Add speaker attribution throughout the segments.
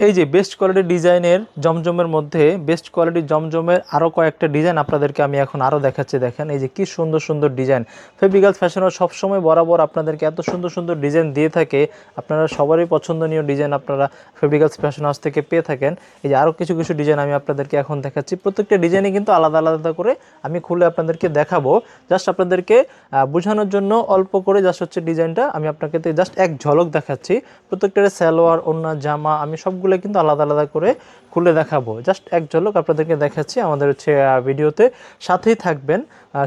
Speaker 1: এই যে best quality ডিজাইনের জমজমের মধ্যে বেস্ট কোয়ালিটি জমজমের আরও কয়েকটা ডিজাইন আপনাদেরকে আমি এখন আরও দেখাচ্ছি। দেখেন এই যে কি সুন্দর সুন্দর ডিজাইন। ফেব্রিক্স ফ্যাশন হাউস সবসময় বরাবর আপনাদেরকে এত সুন্দর সুন্দর ডিজাইন দিয়ে থাকে। আপনারা সবারই পছন্দনীয় ডিজাইন আপনারা ফেব্রিক্স ফ্যাশন হাউস থেকে পেয়ে থাকেন। এই যে আরও কিছু কিছু ডিজাইন আমি আপনাদেরকে এখন দেখাচ্ছি। প্রত্যেকটা ডিজাইনই কিন্তু আলাদা আলাদা করে আমি খুলে আপনাদেরকে দেখাবো। জাস্ট আপনাদেরকে বোঝানোর জন্য অল্প করে জাস্ট হচ্ছে ডিজাইনটা আমি আপনাকে জাস্ট এক ঝলক দেখাচ্ছি। প্রত্যেকটার সালোয়ার, ওড়না, জামা আমি সবগুলো কিন্তু আলাদা আলাদা করে খুলে দেখাবো। জাস্ট এক ঝলক আপনাদেরকে দেখাচ্ছি। আমাদের হচ্ছে ভিডিওতে সাথেই থাকবেন,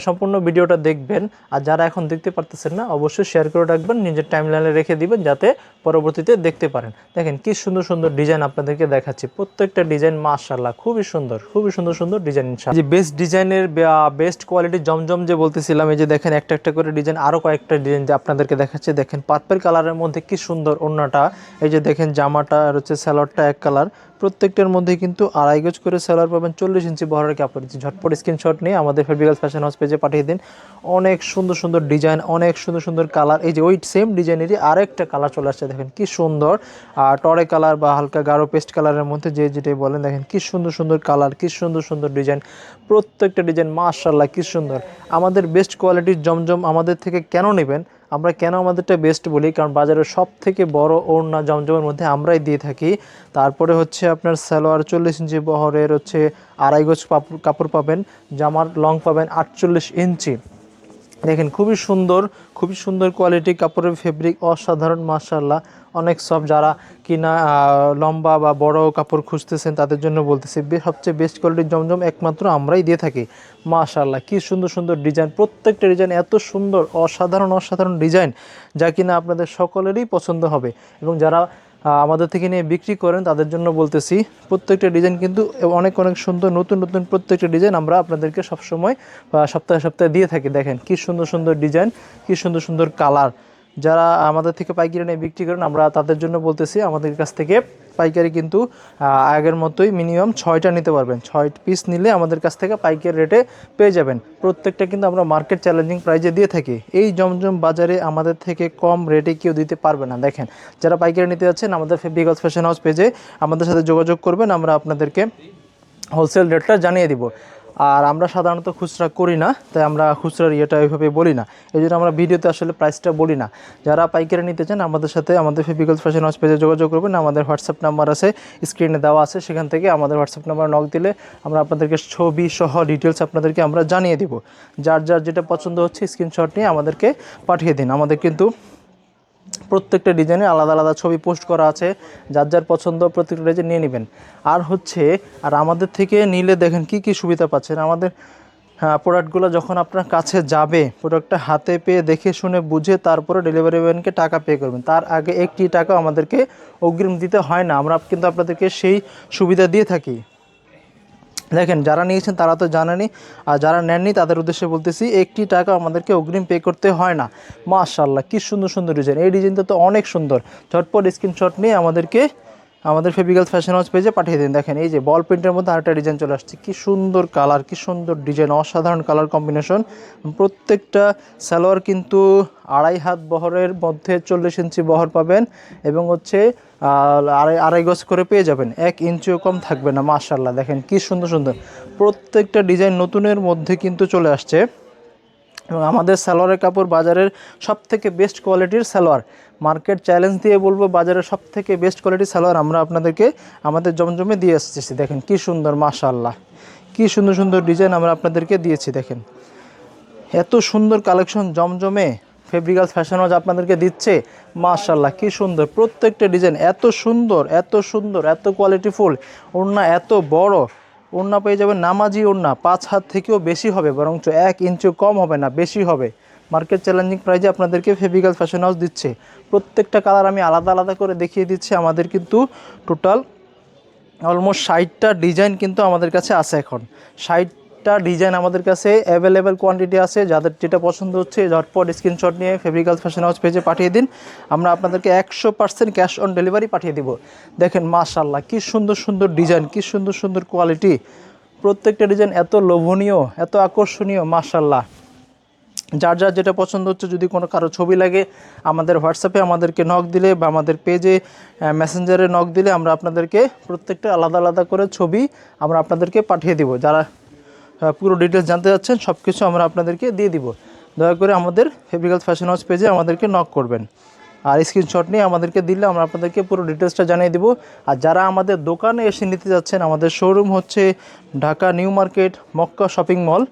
Speaker 1: সম্পূর্ণ ভিডিওটা দেখবেন। আর যারা এখন দেখতে পারতেছেন না অবশ্যই শেয়ার করে রাখবেন, নিজের টাইমলাইনে রেখে দিবেন যাতে পরবর্তীতে দেখতে পারেন। দেখেন কি সুন্দর সুন্দর ডিজাইন আপনাদেরকে দেখাচ্ছি। প্রত্যেকটা ডিজাইন মাশাআল্লাহ খুবই সুন্দর, খুবই সুন্দর সুন্দর ডিজাইন। ইনশাআল্লাহ যে বেস্ট ডিজাইনের বেস্ট কোয়ালিটি জমজম যে বলতেছিলাম, এই যে দেখেন একটা একটা করে ডিজাইন, আরও কয়েকটা ডিজাইন যে আপনাদেরকে দেখাচ্ছি। দেখেন পার্পল কালারের মধ্যে কি সুন্দর ওড়নাটা, এই যে দেখেন জামাটা আর হচ্ছে সালোয়ারটা এক কালার। প্রত্যেকটার মধ্যে কিন্তু 2.5 গজ করে সালোয়ার পাবেন, 40 ইঞ্চি বহরের কাপড়। ঝটপট স্ক্রিনশট নিয়ে আমাদের ফেব্রিক্স ফ্যাশন হাউস পেজে পাঠিয়ে দিন। অনেক সুন্দর সুন্দর ডিজাইন, অনেক সুন্দর সুন্দর কালার। এই যে ওই সেম ডিজাইনেরই আরেকটা কালার চলে আসছে, দেখেন কি সুন্দর। টরে কালার বা হালকা গাঢ় পেস্ট কালারের মধ্যে যে যেটাই বলেন, দেখেন কি সুন্দর সুন্দর কালার, কি সুন্দর সুন্দর ডিজাইন। প্রত্যেকটা ডিজাইন মাশাআল্লাহ কি সুন্দর। আমাদের বেস্ট কোয়ালিটির জমজম আমাদের থেকে কেন নেবেন, আমরা কেন আমাদেরটা বেস্ট বলি, কারণ বাজারের সব থেকে বড় ওড়না জমজমের মধ্যে আমরাই দিয়ে থাকি। তারপরে হচ্ছে আপনার সালোয়ার 40 ইঞ্চি বহরের হচ্ছে 2.5 গজ কাপড় পাবেন, জামার লং পাবেন 48 ইঞ্চি। দেখেন খুবই সুন্দর, খুবই সুন্দর কোয়ালিটি কাপড়ের ফেব্রিক, অসাধারণ মাশাআল্লাহ। অনেক সব যারা কিনা লম্বা বা বড় কাপড় খুঁজতেছেন তাদের জন্য বলতেছি, সবচেয়ে বেস্ট কোয়ালিটির জমজম একমাত্র আমরাই দিয়ে থাকি। মাশাআল্লাহ কি সুন্দর সুন্দর ডিজাইন, প্রত্যেকটা ডিজাইন এত সুন্দর, অসাধারণ অসাধারণ ডিজাইন যা কিনা আপনাদের সকলেরই পছন্দ হবে। এবং যারা আমাদের থেকে নিয়ে বিক্রি করেন তাদের জন্য বলতেছি, প্রত্যেকটা ডিজাইন কিন্তু অনেক অনেক সুন্দর, নতুন নতুন প্রত্যেকটা ডিজাইন আমরা আপনাদেরকে সবসময় সপ্তাহে সপ্তাহে দিয়ে থাকি। দেখেন কি সুন্দর সুন্দর ডিজাইন, কি সুন্দর সুন্দর কালার। যারা আমাদের থেকে পাইকারি নিয়ে বিক্রি করেন আমরা তাদের জন্য বলতেছি, আমাদের কাছ থেকে পাইকারি কিন্তু আগের মতোই মিনিমাম 6টা নিতে পারবেন। 6 পিস নিলে আমাদের কাছ থেকে পাইকারি রেটে পেয়ে যাবেন। প্রত্যেকটা কিন্তু আমরা মার্কেট চ্যালেঞ্জিং প্রাইজে দিয়ে থাকি। এই জমজম বাজারে আমাদের থেকে কম রেটে কেউ দিতে পারবে না। দেখেন যারা পাইকারি নিতে যাচ্ছেন আমাদের ফেব্রিক্স ফ্যাশন হাউস পেজে আমাদের সাথে যোগাযোগ করবেন, আমরা আপনাদেরকে হোলসেল রেটটা জানিয়ে দিব। আর আমরা সাধারণত খুচরা করি না, তাই আমরা খুচরার ইয়েটা ওইভাবে বলি না, এই জন্য আমরা ভিডিওতে আসলে প্রাইসটা বলি না। যারা পাইকারি নিতে চান আমাদের সাথে আমাদের ফেব্রিক্স ফ্যাশন হাউস পেজে যোগাযোগ করবেন। আমাদের হোয়াটসঅ্যাপ নাম্বার আছে, স্ক্রিনে দেওয়া আছে, সেখান থেকে আমাদের হোয়াটসঅ্যাপ নাম্বার নক দিলে আমরা আপনাদেরকে ছবি সহ ডিটেলস আপনাদেরকে আমরা জানিয়ে দিব। যার যার যেটা পছন্দ হচ্ছে স্ক্রিনশট নিয়ে আমাদেরকে পাঠিয়ে দিন। আমাদের কিন্তু প্রত্যেকটা ডিজাইনে আলাদা আলাদা ছবি পোস্ট করা আছে, যার যার পছন্দ প্রত্যেকটা ডিজাইন নিয়ে নেবেন। আর আমাদের থেকে নিলে দেখেন কি কি সুবিধা পাচ্ছেন। আমাদের প্রোডাক্টগুলো যখন আপনার কাছে যাবে, প্রোডাক্টটা হাতে পেয়ে দেখে শুনে বুঝে তারপরে ডেলিভারি ম্যানকে টাকা পে করবেন। তার আগে একটি টাকা আমাদেরকে অগ্রিম দিতে হয় না, আমরা কিন্তু আপনাদেরকে সেই সুবিধা দিয়ে থাকি। দেখেন যারা নিয়েছেন তারা তো জানেনই, আর যারা নেননি তাদের উদ্দেশ্যে বলতেছি, একটি টাকা আমাদেরকে অগ্রিম পে করতে হয় না। মাশাআল্লাহ কি সুন্দর সুন্দর ডিজাইন, এই ডিজাইনটা তো অনেক সুন্দর। ঝটপট স্ক্রিনশট নিয়ে আমাদের ফেব্রিক্স ফ্যাশন হাউস পেজে পাঠিয়ে দিন। দেখেন এই যে বল প্রিন্টের মধ্যে আরেকটা ডিজাইন চলে আসছে, কি সুন্দর কালার, কি সুন্দর ডিজাইন, অসাধারণ কালার কম্বিনেশন। প্রত্যেকটা সালোয়ার কিন্তু 2.5 হাত বহরের মধ্যে 40 ইঞ্চি বহর পাবেন এবং হচ্ছে 2.5 গজ করে পেয়ে যাবেন, 1 ইঞ্চিও কম থাকবে না। মাশাআল্লাহ দেখেন কি সুন্দর সুন্দর প্রত্যেকটা ডিজাইন নতুনের মধ্যে কিন্তু চলে আসছে। এবং আমাদের সালোয়ারের কাপড় বাজারের সবথেকে বেস্ট কোয়ালিটির সালোয়ার, মার্কেট চ্যালেঞ্জ দিয়ে বলবো বাজারের সবথেকে বেস্ট কোয়ালিটির সালোয়ার আমরা আপনাদেরকে আমাদের জমজমে দিয়ে আসতেছি। দেখেন কি সুন্দর, মাশাআল্লাহ কি সুন্দর সুন্দর ডিজাইন আমরা আপনাদেরকে দিয়েছি। দেখেন এত সুন্দর কালেকশন জমজমে ফেব্রিক্স ফ্যাশন হাউস আপনাদেরকে দিচ্ছে। মাশাআল্লাহ কি সুন্দর প্রত্যেকটা ডিজাইন, এত সুন্দর এত সুন্দর এত কোয়ালিটিফুল। ওড়না এত বড়, ওড়না পেয়ে যাবেন নামাজি ওড়না, 5 হাত থেকেও বেশি হবে, বরঞ্চ 1 ইঞ্চিও কম হবে না, বেশি হবে। মার্কেট চ্যালেঞ্জিং প্রাইজে আপনাদেরকে ফেব্রিক্স ফ্যাশন হাউস দিচ্ছে। প্রত্যেকটা কালার আমি আলাদা আলাদা করে দেখিয়ে দিচ্ছি। আমাদের কিন্তু টোটাল অলমোস্ট 60টা ডিজাইন কিন্তু আমাদের কাছে আছে। এখন 60টা ডিজাইন আমাদের কাছে অ্যাভেলেবেল কোয়ান্টিটি আছে। যাদের যেটা পছন্দ হচ্ছে ঝটপট স্ক্রিনশট নিয়ে ফেব্রিক্স ফ্যাশন হাউস পেজে পাঠিয়ে দিন, আমরা আপনাদেরকে 100% ক্যাশ অন ডেলিভারি পাঠিয়ে দিব। দেখেন মাশাআল্লাহ কি সুন্দর সুন্দর ডিজাইন, কি সুন্দর সুন্দর কোয়ালিটি। প্রত্যেকটা ডিজাইন এত লোভনীয়, এত আকর্ষণীয়, মাশাআল্লাহ যার যার যেটা পছন্দ হচ্ছে, যদি কোনো কারো ছবি লাগে আমাদের হোয়াটসঅ্যাপে আমাদেরকে নক দিলে বা আমাদের পেজে মেসেঞ্জারে নক দিলে আমরা আপনাদেরকে প্রত্যেকটা আলাদা আলাদা করে ছবি আমরা আপনাদেরকে পাঠিয়ে দিব। যারা পুরো ডিটেলস জানতে চাচ্ছেন সব কিছু আমরা আপনাদেরকে দিয়ে দিব। দয়া করে আমাদের ফেব্রিক্যালস ফ্যাশন হাউস পেজে আমাদেরকে নক করবেন, আর স্ক্রিনশট নিয়ে আমাদেরকে দিলে আমরা আপনাদেরকে পুরো ডিটেলসটা জানিয়ে দিব। আর যারা আমাদের দোকানে এসে নিতে যাচ্ছেন, আমাদের শোরুম হচ্ছে Dhaka new market Mecca shopping mall,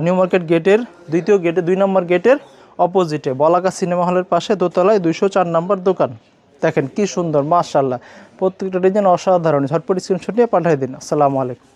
Speaker 1: new market গেটের দ্বিতীয় গেটে 2 নম্বর গেটের অপোজিটে বলাকা সিনেমা হলের পাশে দোতলায় 204 নম্বর দোকান। দেখেন কি সুন্দর, মাশাআল্লাহ, প্রত্যেকটা ডিজাইন অসাধারণ। ঝটপট স্ক্রিনশট নিয়ে পাঠিয়ে দিন। আসসালামু আলাইকুম।